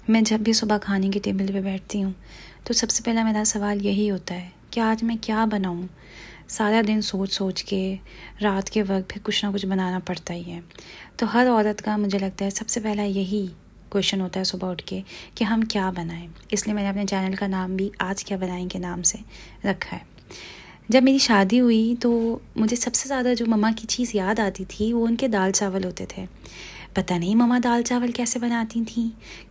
मैं जब भी सुबह खाने की टेबल पे बैठती हूँ तो सबसे पहला मेरा सवाल यही होता है कि आज मैं क्या बनाऊँ। सारा दिन सोच सोच के रात के वक्त फिर कुछ ना कुछ बनाना पड़ता ही है। तो हर औरत का मुझे लगता है सबसे पहला यही क्वेश्चन होता है सुबह उठ के कि हम क्या बनाएं। इसलिए मैंने अपने चैनल का नाम भी आज क्या बनाएं के नाम से रखा है। जब मेरी शादी हुई तो मुझे सबसे ज़्यादा जो मम्मा की चीज़ याद आती थी वो उनके दाल चावल होते थे। पता नहीं मम्मा दाल चावल कैसे बनाती थी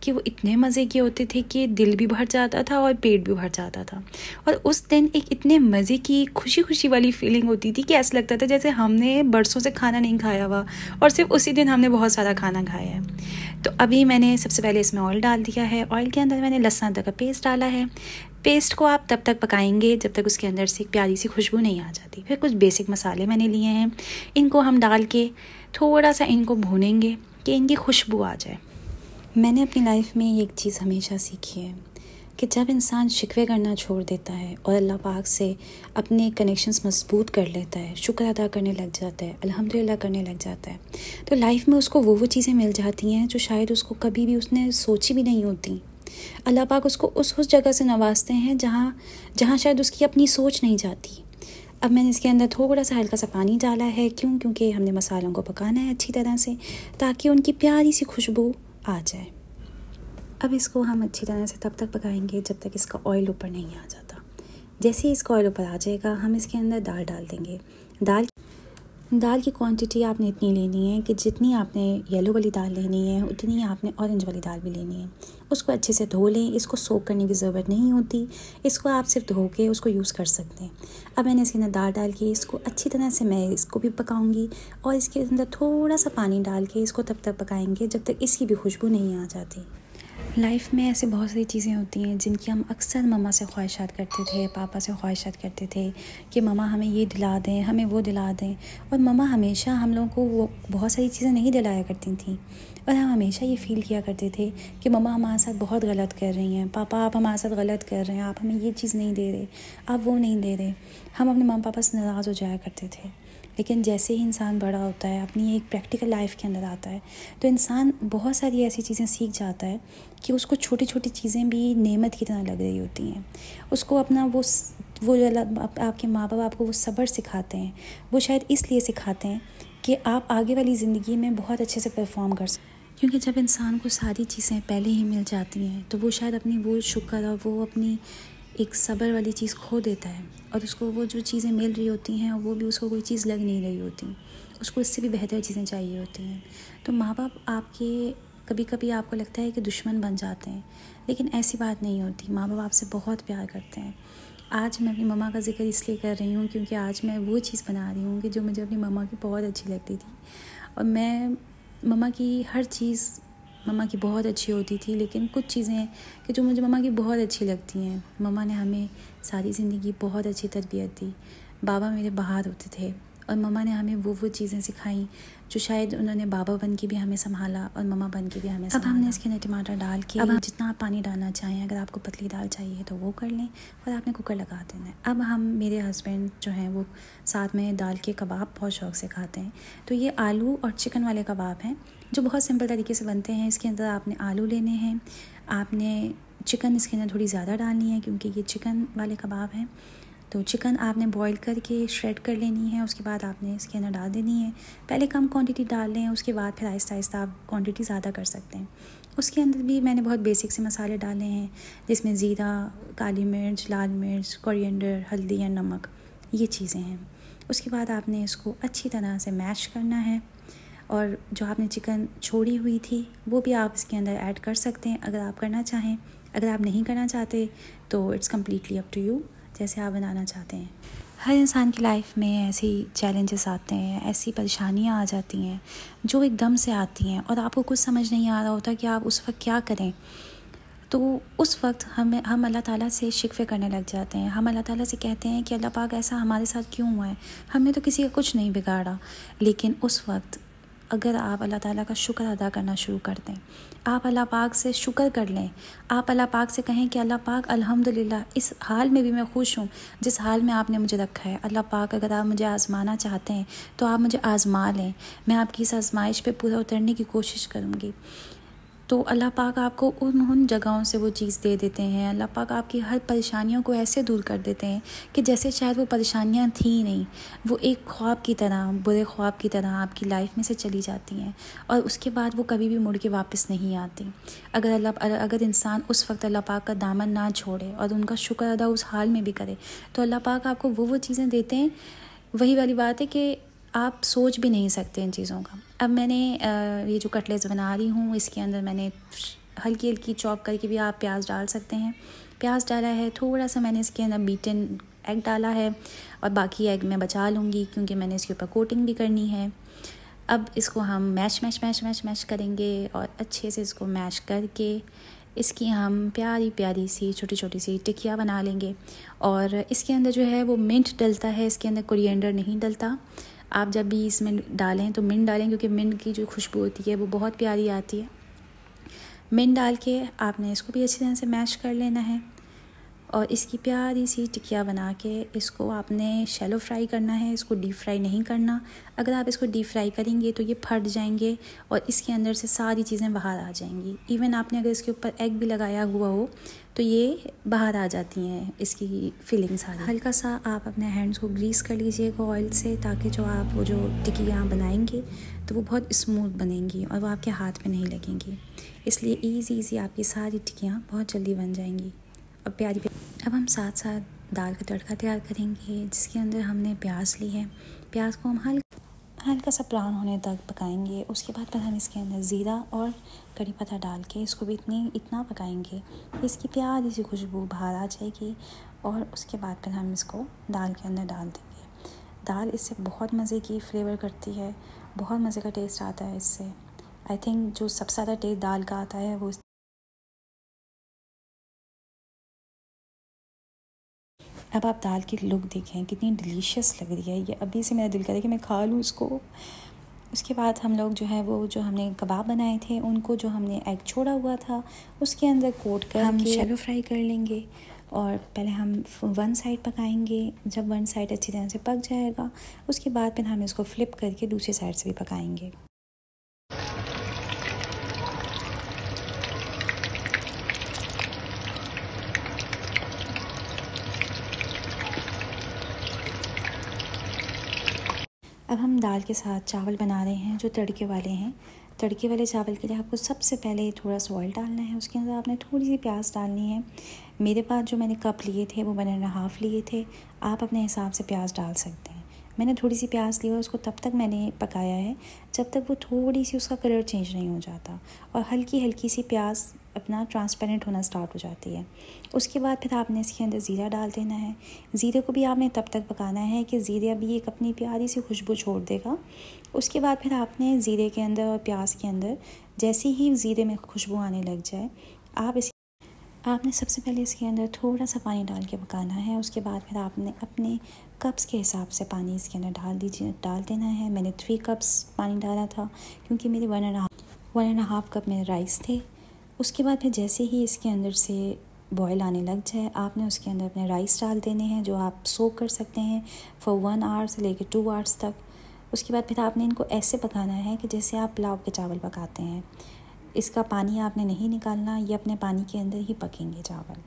कि वो इतने मज़े के होते थे कि दिल भी भर जाता था और पेट भी भर जाता था। और उस दिन एक इतने मज़े की खुशी खुशी वाली फीलिंग होती थी कि ऐसा लगता था जैसे हमने बरसों से खाना नहीं खाया हुआ और सिर्फ उसी दिन हमने बहुत सारा खाना खाया है। तो अभी मैंने सबसे पहले इसमें ऑयल डाल दिया है। ऑयल के अंदर मैंने लहसुन अदरक का पेस्ट डाला है। पेस्ट को आप तब तक पकाएंगे जब तक उसके अंदर से एक प्यारी सी खुशबू नहीं आ जाती। फिर कुछ बेसिक मसाले मैंने लिए हैं, इनको हम डाल के थोड़ा सा इनको भूनेंगे कि इनकी खुशबू आ जाए। मैंने अपनी लाइफ में एक चीज़ हमेशा सीखी है कि जब इंसान शिकवे करना छोड़ देता है और अल्लाह पाक से अपने कनेक्शंस मजबूत कर लेता है, शुक्र अदा करने लग जाता है, अल्हम्दुलिल्लाह करने लग जाता है, तो लाइफ में उसको वो चीज़ें मिल जाती हैं जो शायद उसको कभी भी उसने सोची भी नहीं होती। अल्लाह पाक उसको उस जगह से नवाजते हैं जहाँ शायद उसकी अपनी सोच नहीं जाती। अब मैंने इसके अंदर थोड़ा सा हल्का सा पानी डाला है। क्योंकि हमने मसालों को पकाना है अच्छी तरह से ताकि उनकी प्यारी सी खुशबू आ जाए। अब इसको हम अच्छी तरह से तब तक पकाएंगे जब तक इसका ऑयल ऊपर नहीं आ जाता। जैसे ही इसका ऑयल ऊपर आ जाएगा हम इसके अंदर दाल डाल देंगे। दाल की क्वांटिटी आपने इतनी लेनी है कि जितनी आपने येलो वाली दाल लेनी है उतनी ही आपने ऑरेंज वाली दाल भी लेनी है। उसको अच्छे से धो लें। इसको सोक करने की ज़रूरत नहीं होती, इसको आप सिर्फ धो के उसको यूज़ कर सकते हैं। अब मैंने इसके अंदर दाल डाल के इसको अच्छी तरह से मैं इसको भी पकाऊंगी और इसके अंदर थोड़ा सा पानी डाल के इसको तब तक पकाएंगे जब तक इसकी भी खुशबू नहीं आ जाती। लाइफ में ऐसे बहुत सारी चीज़ें होती हैं जिनकी हम अक्सर मम्मा से ख्वाहिशात करते थे, पापा से ख्वाहिशात करते थे कि मम्मा हमें ये दिला दें, हमें वो दिला दें। और मम्मा हमेशा हम लोगों को वो बहुत सारी चीज़ें नहीं दिलाया करती थी और हम हमेशा ये फ़ील किया करते थे कि मम्मा हमारे साथ बहुत गलत कर रही हैं, पापा आप हमारे साथ गलत कर रहे हैं, आप हमें ये चीज़ नहीं दे रहे, आप वो नहीं दे रहे। हम अपने मम्मा पापा से नाराज़ हो जाया करते थे। लेकिन जैसे ही इंसान बड़ा होता है, अपनी एक प्रैक्टिकल लाइफ के अंदर आता है, तो इंसान बहुत सारी ऐसी चीज़ें सीख जाता है कि उसको छोटी छोटी चीज़ें भी नेमत की तरह लग रही होती हैं। उसको अपना वो आपके माँ बाप आपको वो सब्र सिखाते हैं, वो शायद इसलिए सिखाते हैं कि आप आगे वाली ज़िंदगी में बहुत अच्छे से परफॉर्म कर सकें। क्योंकि जब इंसान को सारी चीज़ें पहले ही मिल जाती हैं तो वो शायद अपनी वो शुक्र और वो अपनी एक सब्र वाली चीज़ खो देता है और उसको वो जो चीज़ें मिल रही होती हैं वो भी उसको कोई चीज़ लग नहीं रही होती, उसको इससे भी बेहतर चीज़ें चाहिए होती हैं। तो माँ बाप आपके कभी कभी आपको लगता है कि दुश्मन बन जाते हैं, लेकिन ऐसी बात नहीं होती। माँ बाप आपसे बहुत प्यार करते हैं। आज मैं अपनी मम्मा का जिक्र इसलिए कर रही हूँ क्योंकि आज मैं वो चीज़ बना रही हूँ कि जो मुझे अपनी मम्मा की बहुत अच्छी लगती थी। और मैं मम्मा की हर चीज़ मम्मा की बहुत अच्छी होती थी, लेकिन कुछ चीज़ें कि जो मुझे मम्मा की बहुत अच्छी लगती हैं। मम्मा ने हमें सारी ज़िंदगी बहुत अच्छी तरबियत दी। बाबा मेरे बाहर होते थे और मम्मा ने हमें वो चीज़ें सिखाई जो शायद उन्होंने बाबा बन के भी हमें संभाला और मम्मा बन के भी हमें संभाला। अब हमने इसके अंदर टमाटर डाल के अब जितना आप पानी डालना चाहें, अगर आपको पतली दाल चाहिए तो वो कर लें और आपने कुकर लगा देना है। अब हम मेरे हस्बैंड जो हैं वो साथ में दाल के कबाब बहुत शौक़ से खाते हैं। तो ये आलू और चिकन वाले कबाब हैं जो बहुत सिंपल तरीके से बनते हैं। इसके अंदर आपने आलू लेने हैं, आपने चिकन इसके अंदर थोड़ी ज़्यादा डालनी है क्योंकि ये चिकन वाले कबाब हैं। तो चिकन आपने बॉईल करके श्रेड कर लेनी है, उसके बाद आपने इसके अंदर डाल देनी है। पहले कम क्वांटिटी डाल लें, उसके बाद फिर आहिस्ता आहिस्ता आप क्वांटिटी ज़्यादा कर सकते हैं। उसके अंदर भी मैंने बहुत बेसिक से मसाले डाले हैं जिसमें ज़ीरा, काली मिर्च, लाल मिर्च, कोरिएंडर, हल्दी या नमक, ये चीज़ें हैं। उसके बाद आपने इसको अच्छी तरह से मैश करना है और जो आपने चिकन छोड़ी हुई थी वो भी आप इसके अंदर ऐड कर सकते हैं अगर आप करना चाहें। अगर आप नहीं करना चाहते तो it's completely up to you, जैसे आप बनाना चाहते हैं। हर इंसान की लाइफ में ऐसी चैलेंजेस आते हैं, ऐसी परेशानियां आ जाती हैं जो एकदम से आती हैं और आपको कुछ समझ नहीं आ रहा होता कि आप उस वक्त क्या करें। तो उस वक्त हम अल्लाह ताला से शिकवे करने लग जाते हैं। हम अल्लाह ताला से कहते हैं कि अल्लाह पाक ऐसा हमारे साथ क्यों हुआ है, हमने तो किसी का कुछ नहीं बिगाड़ा। लेकिन उस वक्त अगर आप अल्लाह ताला का शुक्र अदा करना शुरू कर दें, आप अल्लाह पाक से शुक्र कर लें, आप अल्लाह पाक से कहें कि अल्लाह पाक अल्हम्दुलिल्लाह इस हाल में भी मैं खुश हूँ जिस हाल में आपने मुझे रखा है। अल्लाह पाक अगर आप मुझे आज़माना चाहते हैं तो आप मुझे आज़मा लें, मैं आपकी इस आज़माइश पे पूरा उतरने की कोशिश करूँगी। तो अल्लाह पाक आपको उन जगहों से वो चीज़ दे देते हैं। अल्लाह पाक आपकी हर परेशानियों को ऐसे दूर कर देते हैं कि जैसे शायद वो परेशानियां थी नहीं, वो एक ख्वाब की तरह, बुरे ख्वाब की तरह आपकी लाइफ में से चली जाती हैं और उसके बाद वो कभी भी मुड़ के वापस नहीं आती। अगर इंसान उस वक्त अल्लाह पाक का दामन ना छोड़े और उनका शुक्र अदा उस हाल में भी करे, तो अल्लाह पाक आपको वो चीज़ें देते हैं। वही वाली बात है कि आप सोच भी नहीं सकते इन चीज़ों का। अब मैंने ये जो कटलेट्स बना रही हूँ, इसके अंदर मैंने हल्की हल्की चॉप करके भी आप प्याज डाल सकते हैं। प्याज डाला है, थोड़ा सा मैंने इसके अंदर बीटन एग डाला है और बाकी एग मैं बचा लूँगी क्योंकि मैंने इसके ऊपर कोटिंग भी करनी है। अब इसको हम मैश करेंगे और अच्छे से इसको मैश करके इसकी हम प्यारी प्यारी सी छोटी छोटी सी टिकिया बना लेंगे। और इसके अंदर जो है वो मिंट डलता है, इसके अंदर कोरिएंडर नहीं डलता। आप जब भी इसमें डालें तो मिंट डालें क्योंकि मिंट की जो खुशबू होती है वो बहुत प्यारी आती है। मिंट डाल के आपने इसको भी अच्छी तरह से मैश कर लेना है और इसकी प्यारी सी टिकिया बना के इसको आपने शैलो फ्राई करना है, इसको डीप फ्राई नहीं करना। अगर आप इसको डीप फ्राई करेंगे तो ये फट जाएंगे और इसके अंदर से सारी चीज़ें बाहर आ जाएंगी। इवन आपने अगर इसके ऊपर एग भी लगाया हुआ हो तो ये बाहर आ जाती हैं, इसकी फीलिंग सारी। हल्का सा आप अपने हैंड्स को ग्रीस कर लीजिएगा ऑयल से, ताकि जो आप वो जो टिकिया बनाएंगे तो वो बहुत स्मूथ बनेंगी और वो आपके हाथ में नहीं लगेंगी। इसलिए ईजी आपकी सारी टिकियाँ बहुत जल्दी बन जाएंगी और प्यारी। अब हम साथ साथ दाल का तड़का तैयार करेंगे, जिसके अंदर हमने प्याज ली है। प्याज को हम हल्का सा ब्राउन होने तक पकाएंगे। उसके बाद फिर हम इसके अंदर ज़ीरा और कड़ी पत्ता डाल के इसको भी इतना पकाएंगे इसकी प्यारी सी खुशबू बाहर आ जाएगी। और उसके बाद फिर हम इसको दाल के अंदर डाल देंगे। दाल इससे बहुत मज़े की फ्लेवर करती है, बहुत मज़े का टेस्ट आता है इससे। आई थिंक जो सबसे ज़्यादा टेस्ट दाल का आता है वो। अब आप दाल की लुक देखें कितनी डिलीशियस लग रही है, ये अभी से मेरा दिल करे कि मैं खा लूँ इसको। उसके बाद हम लोग जो है वो जो हमने कबाब बनाए थे उनको, जो हमने एग छोड़ा हुआ था उसके अंदर कोट कर हम शैलो फ्राई कर लेंगे। और पहले हम वन साइड पकाएंगे। जब वन साइड अच्छी तरह से पक जाएगा उसके बाद फिर हम इसको फ्लिप करके दूसरी साइड से भी पकाएंगे। अब हम दाल के साथ चावल बना रहे हैं जो तड़के वाले हैं। तड़के वाले चावल के लिए आपको सबसे पहले थोड़ा सा ऑयल डालना है, उसके अंदर आपने थोड़ी सी प्याज डालनी है। मेरे पास जो मैंने कप लिए थे वो 1.5 लिए थे, आप अपने हिसाब से प्याज डाल सकते हैं। मैंने थोड़ी सी प्याज ली और उसको तब तक मैंने पकाया है जब तक वो थोड़ी सी उसका कलर चेंज नहीं हो जाता और हल्की हल्की सी प्याज अपना ट्रांसपेरेंट होना स्टार्ट हो जाती है। उसके बाद फिर आपने इसके अंदर ज़ीरा डाल देना है। ज़ीरे को भी आपने तब तक पकाना है कि ज़ीरा भी एक अपनी प्यारी सी खुशबू छोड़ देगा। उसके बाद फिर आपने ज़ीरे के अंदर और प्याज के अंदर जैसे ही ज़ीरे में खुशबू आने लग जाए आपने सबसे पहले इसके अंदर थोड़ा सा पानी डाल के पकाना है। उसके बाद फिर आपने अपने कप्स के हिसाब से पानी इसके अंदर डाल देना है। मैंने 3 कप्स पानी डाला था क्योंकि मेरे 1.5 कप मेरे राइस थे। उसके बाद फिर जैसे ही इसके अंदर से बॉयल आने लग जाए आपने उसके अंदर अपने राइस डाल देने हैं, जो आप सोक कर सकते हैं फॉर 1 आवर से लेकर 2 आवर्स तक। उसके बाद फिर आपने इनको ऐसे पकाना है कि जैसे आप पुलाव के चावल पकाते हैं। इसका पानी आपने नहीं निकालना, ये अपने पानी के अंदर ही पकेंगे चावल।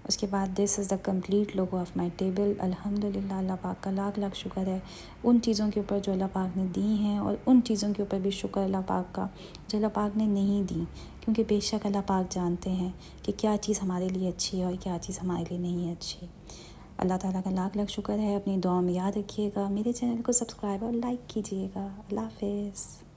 उसके बाद this is the complete look of my table. अल्हम्दुलिल्लाह, अल्लाह पाक का लाख लाख शुक्र है उन चीज़ों के ऊपर जो अल्लाह पाक ने दी हैं, और उन चीज़ों के ऊपर भी शुक्र अल्लाह पाक का जो अल्लाह पाक ने नहीं दी, क्योंकि बेशक अल्लाह पाक जानते हैं कि क्या चीज़ हमारे लिए अच्छी है और क्या चीज़ हमारे लिए नहीं है अच्छी। अल्लाह ताला का लाख लाख शुक्र है। अपनी दुआ में याद रखिएगा, मेरे चैनल को सब्सक्राइब और लाइक कीजिएगा। अल्लाह हाफ़िज़।